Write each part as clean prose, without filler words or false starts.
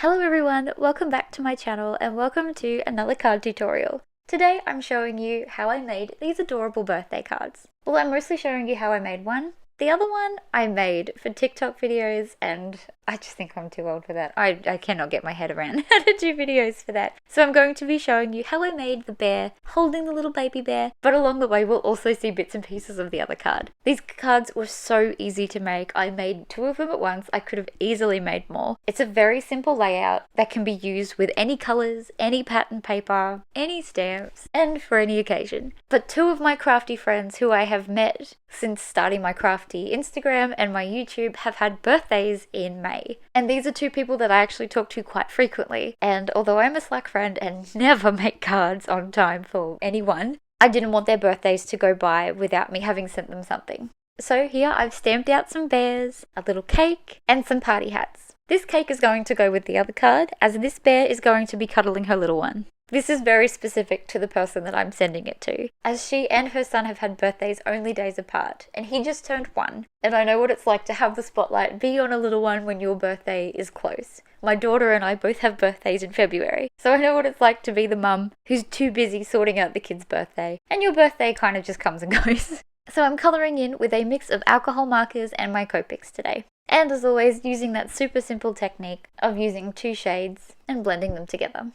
Hello everyone, welcome back to my channel and welcome to another card tutorial. Today I'm showing you how I made these adorable birthday cards. Well, I'm mostly showing you how I made one. The other one I made for TikTok videos and I just think I'm too old for that. I cannot get my head around how to do videos for that. So I'm going to be showing you how I made the bear holding the little baby bear, but along the way we'll also see bits and pieces of the other card. These cards were so easy to make. I made 2 of them at once. I could have easily made more. It's a very simple layout that can be used with any colors, any pattern paper, any stamps, and for any occasion. But 2 of my crafty friends who I have met since starting my crafty Instagram and my YouTube have had birthdays in May. And these are 2 people that I actually talk to quite frequently. And although I'm a slack friend and never make cards on time for anyone, I didn't want their birthdays to go by without me having sent them something. So here I've stamped out some bears, a little cake, and some party hats. This cake is going to go with the other card, as this bear is going to be cuddling her little one. This is very specific to the person that I'm sending it to, as she and her son have had birthdays only days apart, and he just turned 1, and I know what it's like to have the spotlight be on a little one when your birthday is close. My daughter and I both have birthdays in February, so I know what it's like to be the mum who's too busy sorting out the kid's birthday, and your birthday kind of just comes and goes. So I'm colouring in with a mix of alcohol markers and my Copics today. And as always, using that super simple technique of using 2 shades and blending them together.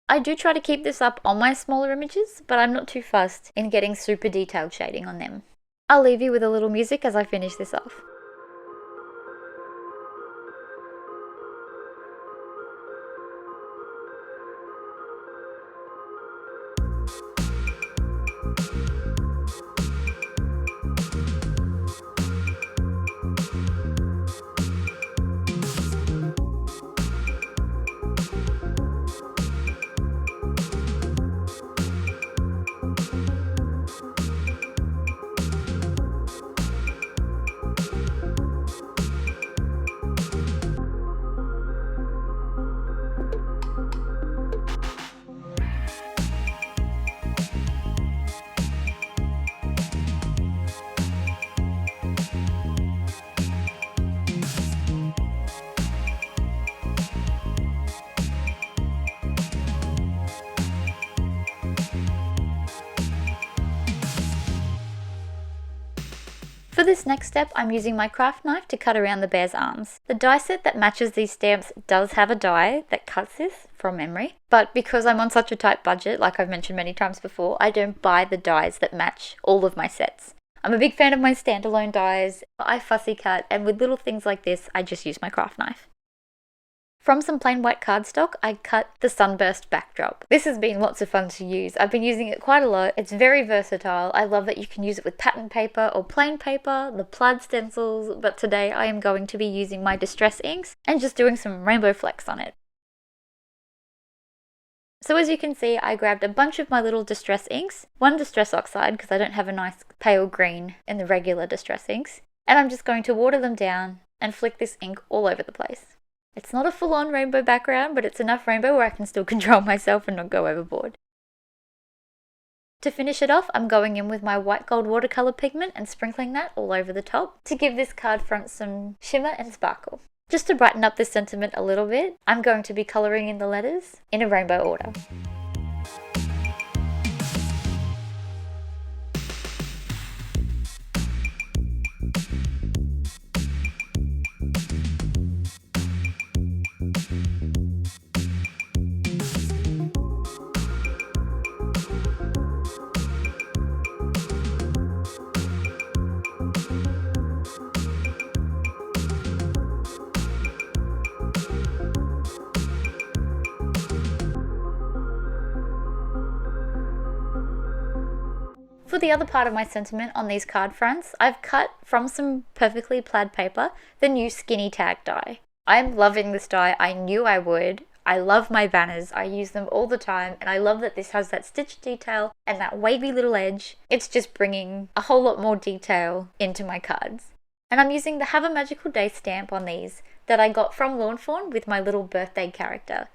I do try to keep this up on my smaller images, but I'm not too fussed in getting super detailed shading on them. I'll leave you with a little music as I finish this off. For this next step, I'm using my craft knife to cut around the bear's arms. The die set that matches these stamps does have a die that cuts this from memory, but because I'm on such a tight budget, like I've mentioned many times before, I don't buy the dies that match all of my sets. I'm a big fan of my standalone dies. I fussy cut, and with little things like this, I just use my craft knife. From some plain white cardstock, I cut the Sunburst backdrop. This has been lots of fun to use. I've been using it quite a lot. It's very versatile. I love that you can use it with pattern paper or plain paper, the plaid stencils, but today I am going to be using my distress inks and just doing some rainbow flecks on it. So as you can see, I grabbed a bunch of my little distress inks, one distress oxide because I don't have a nice pale green in the regular distress inks, and I'm just going to water them down and flick this ink all over the place. It's not a full-on rainbow background, but it's enough rainbow where I can still control myself and not go overboard. To finish it off, I'm going in with my white gold watercolour pigment and sprinkling that all over the top to give this card front some shimmer and sparkle. Just to brighten up the sentiment a little bit, I'm going to be colouring in the letters in a rainbow order. For the other part of my sentiment on these card fronts, I've cut from some perfectly plaid paper the new skinny tag die. I'm loving this die. I knew I would. I love my banners. I use them all the time, and I love that this has that stitch detail and that wavy little edge. It's just bringing a whole lot more detail into my cards. And I'm using the Have a Magical Day stamp on these that I got from Fawn with my little birthday character.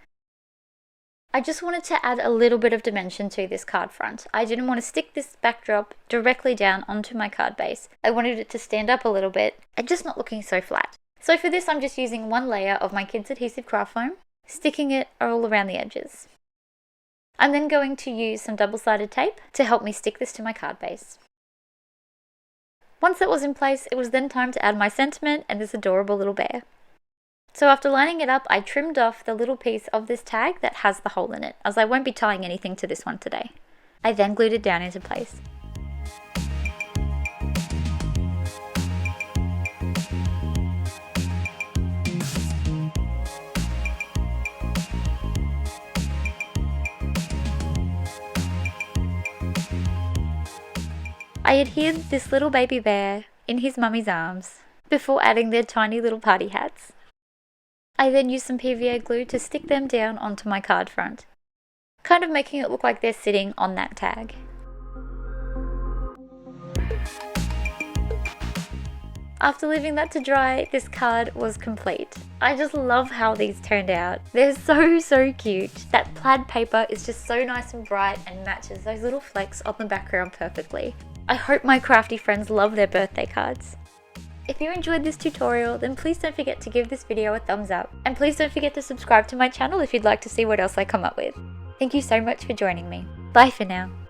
I just wanted to add a little bit of dimension to this card front. I didn't want to stick this backdrop directly down onto my card base. I wanted it to stand up a little bit and just not looking so flat. So for this, I'm just using one layer of my kids adhesive craft foam. sticking it all around the edges. I'm then going to use some double-sided tape to help me stick this to my card base. Once that was in place, it was then time to add my sentiment and this adorable little bear. So after lining it up, I trimmed off the little piece of this tag that has the hole in it, as I won't be tying anything to this one today. I then glued it down into place. I adhered this little baby bear in his mummy's arms before adding their tiny little party hats. I then used some PVA glue to stick them down onto my card front, kind of making it look like they're sitting on that tag. After leaving that to dry, this card was complete. I just love how these turned out. They're so cute. That plaid paper is just so nice and bright and matches those little flecks on the background perfectly. I hope my crafty friends love their birthday cards. If you enjoyed this tutorial, then please don't forget to give this video a thumbs up. And please don't forget to subscribe to my channel if you'd like to see what else I come up with. Thank you so much for joining me. Bye for now.